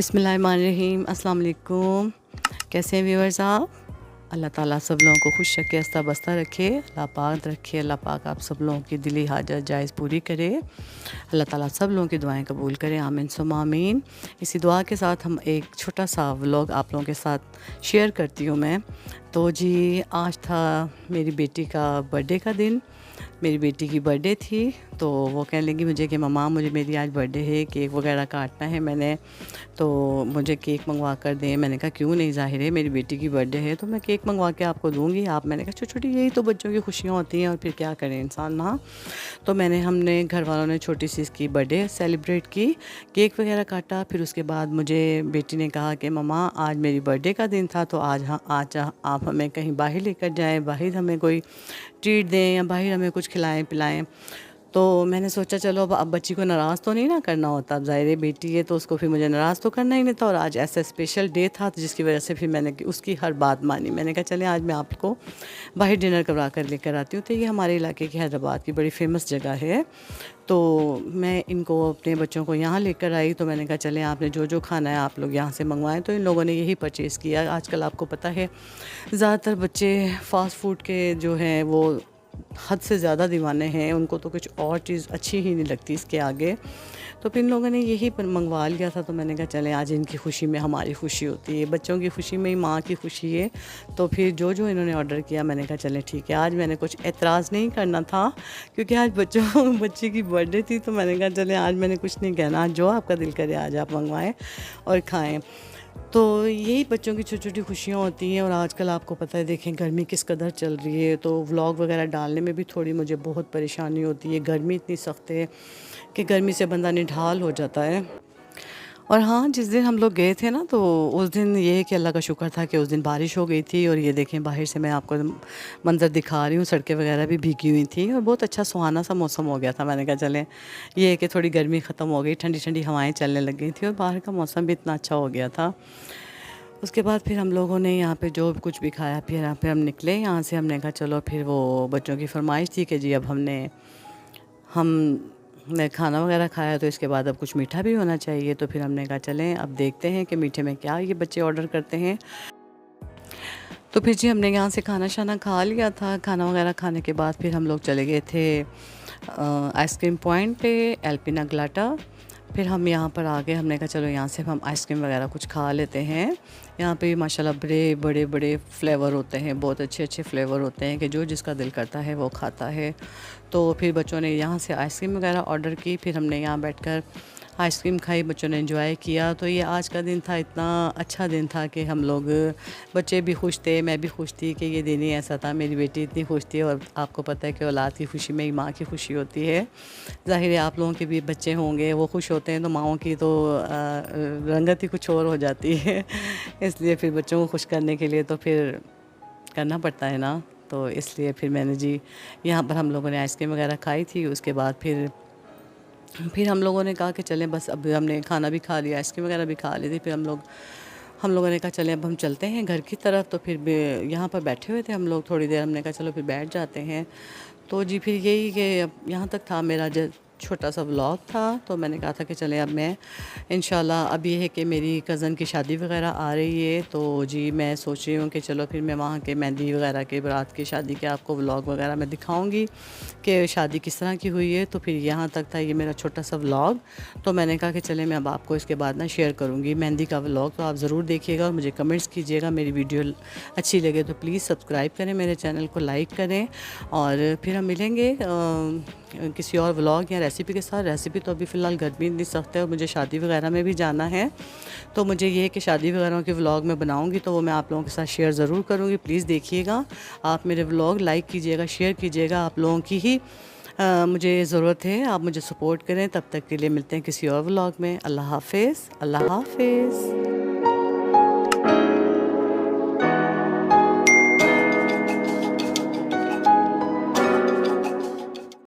बिस्मिल्लाहिर्रहमानिर्रहीम। अस्सलाम वालेकुम। कैसे हैं व्यूअर्स आप? अल्लाह ताला सब लोगों को खुश रखे, हंसता बसता रखे, अल्लाह पाक रखे। अल्लाह पाक आप सब लोगों की दिली हाजत जायज़ पूरी करे। अल्लाह ताला सब लोगों की दुआएं कबूल करे, आमीन सुम्मा आमीन। इसी दुआ के साथ हम एक छोटा सा व्लॉग आप लोगों के साथ शेयर करती हूँ मैं। तो जी, आज था मेरी बेटी का बर्थडे का दिन। मेरी बेटी की बर्थडे थी, तो वो कहने लगी मुझे कि मम्मा मुझे मेरी आज बर्थडे है, केक वगैरह काटना है मैंने, तो मुझे केक मंगवा कर दें। मैंने कहा क्यों नहीं, ज़ाहिर है मेरी बेटी की बर्थडे है तो मैं केक मंगवा के आपको दूँगी। आप, मैंने कहा छोटी छोटी यही तो बच्चों की खुशियाँ होती हैं, और फिर क्या करें इंसान ना। तो हमने घर वालों ने छोटी सी इसकी बर्थडे सेलिब्रेट की, केक वगैरह काटा। फिर उसके बाद मुझे बेटी ने कहा कि मम्मा आज मेरी बर्थडे का दिन था, तो आज आप हमें कहीं बाहर लेकर जाएं, बाहर हमें कोई ट्रीट दें या बाहर हमें कुछ खिलाएं पिलाएं। तो मैंने सोचा चलो अब बच्ची को नाराज़ तो नहीं ना करना होता, अब ज़ाहिर है बेटी है तो उसको फिर मुझे नाराज़ तो करना ही नहीं था। और आज ऐसा स्पेशल डे था, तो जिसकी वजह से फिर मैंने उसकी हर बात मानी। मैंने कहा चलें आज मैं आपको बाहर डिनर करवा कर लेकर आती हूँ। तो ये हमारे इलाके की हैदराबाद की बड़ी फ़ेमस जगह है। तो मैं इनको अपने बच्चों को यहाँ लेकर आई, तो मैंने कहा चलें आपने जो जो खाना है आप लोग यहाँ से मंगवाएं। तो इन लोगों ने यही परचेज़ किया। आजकल आपको पता है ज़्यादातर बच्चे फ़ास्ट फूड के जो हैं वो हद से ज़्यादा दीवाने हैं, उनको तो कुछ और चीज़ अच्छी ही नहीं लगती इसके आगे। तो फिर इन लोगों ने यही मंगवा लिया था। तो मैंने कहा चलें आज इनकी खुशी में हमारी खुशी होती है, बच्चों की खुशी में ही माँ की खुशी है। तो फिर जो जो इन्होंने ऑर्डर किया मैंने कहा चलें ठीक है। आज मैंने कुछ एतराज़ नहीं करना था, क्योंकि आज बच्चे की बर्थडे थी। तो मैंने कहा चलें आज मैंने कुछ नहीं कहना, आज जो आपका दिल करे आज आप मंगवाएँ और खाएँ। तो यही बच्चों की छोटी-छोटी खुशियाँ होती हैं। और आजकल आपको पता है, देखें गर्मी किस कदर चल रही है, तो व्लॉग वगैरह डालने में भी थोड़ी मुझे बहुत परेशानी होती है। गर्मी इतनी सख्त है कि गर्मी से बंदा निढाल हो जाता है। और हाँ, जिस दिन हम लोग गए थे ना, तो उस दिन ये है कि अल्लाह का शुक्र था कि उस दिन बारिश हो गई थी। और ये देखें बाहर से मैं आपको मंज़र दिखा रही हूँ, सड़कें वगैरह भी भीगी हुई थी और बहुत अच्छा सुहाना सा मौसम हो गया था। मैंने कहा चलें, ये है कि थोड़ी गर्मी ख़त्म हो गई, ठंडी ठंडी हवाएं चलने लग गई थी और बाहर का मौसम भी इतना अच्छा हो गया था। उसके बाद फिर हम लोगों ने यहाँ पे जो कुछ भी खाया पिया, फिर हम निकले यहाँ से। हमने कहा चलो, फिर वो बच्चों की फरमाइश थी कि जी अब हमने खाना वगैरह खाया, तो इसके बाद अब कुछ मीठा भी होना चाहिए। तो फिर हमने कहा चलें अब देखते हैं कि मीठे में क्या ये बच्चे ऑर्डर करते हैं। तो फिर जी हमने यहाँ से खाना शाना खा लिया था। खाना वगैरह खाने के बाद फिर हम लोग चले गए थे आइसक्रीम पॉइंट पे, एल्पिना ग्लाटा। फिर हम यहाँ पर आ गए। हमने कहा चलो यहाँ से हम आइसक्रीम वगैरह कुछ खा लेते हैं। यहाँ पे माशाल्लाह बड़े बड़े बड़े फ्लेवर होते हैं, बहुत अच्छे अच्छे फ्लेवर होते हैं कि जो जिसका दिल करता है वो खाता है। तो फिर बच्चों ने यहाँ से आइसक्रीम वगैरह ऑर्डर की, फिर हमने यहाँ बैठकर आइसक्रीम खाई, बच्चों ने एंजॉय किया। तो ये आज का दिन था, इतना अच्छा दिन था कि हम लोग, बच्चे भी खुश थे, मैं भी खुश थी कि ये दिन ही ऐसा था। मेरी बेटी इतनी खुश थी। और आपको पता है कि औलाद की खुशी में ही माँ की खुशी होती है। ज़ाहिर है आप लोगों के भी बच्चे होंगे, वो खुश होते हैं तो माँओं की तो रंगत ही कुछ और हो जाती है। इसलिए फिर बच्चों को खुश करने के लिए तो फिर करना पड़ता है ना। तो इसलिए फिर मैंने जी यहाँ पर हम लोगों ने आइसक्रीम वगैरह खाई थी। उसके बाद फिर हम लोगों ने कहा कि चलें, बस अब हमने खाना भी खा लिया, आइसक्रीम वगैरह भी खा ली थी। फिर हम लोगों ने कहा चलें अब हम चलते हैं घर की तरफ। तो फिर यहाँ पर बैठे हुए थे हम लोग थोड़ी देर, हमने कहा चलो फिर बैठ जाते हैं। तो जी फिर यही कि अब यहाँ तक था मेरा जो छोटा सा व्लॉग था। तो मैंने कहा था कि चलें अब मैं इंशाल्लाह, अब ये है कि मेरी कज़न की शादी वगैरह आ रही है, तो जी मैं सोच रही हूँ कि चलो फिर मैं वहाँ के मेहंदी वगैरह के, बारात की, शादी के आपको व्लॉग वगैरह मैं दिखाऊँगी कि शादी किस तरह की हुई है। तो फिर यहाँ तक था ये मेरा छोटा सा व्लॉग। तो मैंने कहा कि चलें मैं अब आपको इसके बाद ना शेयर करूँगी मेहंदी का व्लॉग। तो आप ज़रूर देखिएगा और मुझे कमेंट्स कीजिएगा। मेरी वीडियो अच्छी लगे तो प्लीज़ सब्सक्राइब करें, मेरे चैनल को लाइक करें। और फिर हम मिलेंगे किसी और व्लॉग या रेसिपी के साथ। रेसिपी तो अभी फ़िलहाल गर्मी इतनी सख्त है और मुझे शादी वगैरह में भी जाना है, तो मुझे ये है कि शादी वगैरह के व्लॉग में बनाऊंगी तो वो मैं आप लोगों के साथ शेयर ज़रूर करूँगी। प्लीज़ देखिएगा, आप मेरे व्लॉग लाइक कीजिएगा, शेयर कीजिएगा। आप लोगों की ही मुझे ज़रूरत है, आप मुझे सपोर्ट करें। तब तक के लिए मिलते हैं किसी और व्लॉग में। अल्लाह हाफ़िज़, अल्लाह हाफ़िज़।